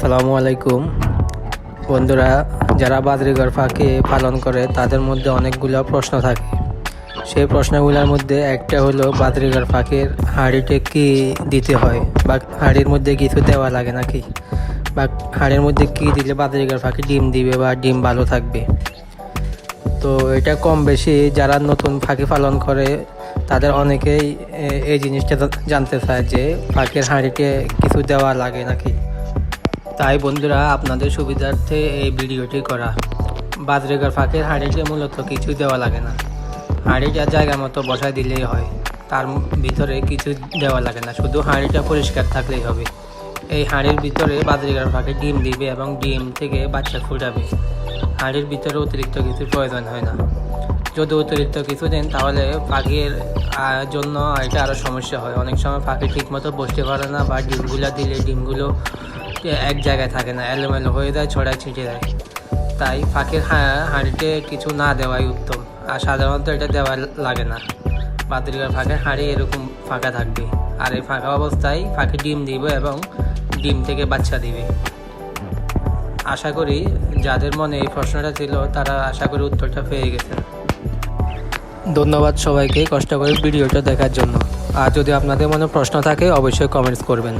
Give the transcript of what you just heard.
আসসালামু আলাইকুম বন্ধুরা। যারা বাদরিঘর ফাঁকি পালন করে তাদের মধ্যে অনেকগুলো প্রশ্ন থাকে। সেই প্রশ্নগুলোর মধ্যে একটা হলো বাদরিঘর ফাঁকির হাঁড়িতে কি দিতে হয়, বা হাঁড়ির মধ্যে কিছু দেওয়া লাগে নাকি, বা হাঁড়ির মধ্যে কি দিলে বাদরিঘর ফাঁকি ডিম দিবে বা ডিম ভালো থাকবে। তো এটা কম বেশি যারা নতুন ফাঁকি পালন করে তাদের অনেকেই এই জিনিসটা জানতে চায় যে ফাঁকির হাঁড়িতে কিছু দেওয়া লাগে নাকি। তাই বন্ধুরা, আপনাদের সুবিধার্থে এই ভিডিওটি করা। বাদরেগার ফাঁকের হাঁড়িতে মূলত কিছু দেওয়া লাগে না। হাঁড়িটা জায়গা মতো বসায় দিলেই হয়, তার ভিতরে কিছু দেওয়া লাগে না, শুধু হাঁড়িটা পরিষ্কার থাকলেই হবে। এই হাঁড়ির ভিতরে বাদরেগার ফাঁকে ডিম দিবে এবং ডিম থেকে বাচ্চা ফুটাবে। হাঁড়ির ভিতরে অতিরিক্ত কিছুর প্রয়োজন হয় না। যদি অতিরিক্ত কিছু দেন তাহলে পাখির জন্য এটা আরও সমস্যা হয়। অনেক সময় পাখি ঠিকমতো বসতে পারে না, বা ডিমগুলো দিলে ডিমগুলো এক জায়গায় থাকে না, এলোমেলো হয়ে যায়, ছড়ায় ছিটে যায়। তাই পাখির হাঁড়িতে কিছু না দেওয়াই উত্তম। আর সাধারণত এটা দেওয়া লাগে না। বাদরিঘর ফাঁকের হাঁড়ি এরকম ফাঁকা থাকবে, আর এই ফাঁকা অবস্থায় পাখি ডিম দিবে এবং ডিম থেকে বাচ্চা দিবে। আশা করি যাদের মনে এই প্রশ্নটা ছিল তারা আশা করি উত্তরটা পেয়ে গেছেন। ধন্যবাদ সবাইকে কষ্ট করে ভিডিওটা দেখার জন্য। আর যদি আপনাদের মনে প্রশ্ন থাকে অবশ্যই কমেন্টস করবেন।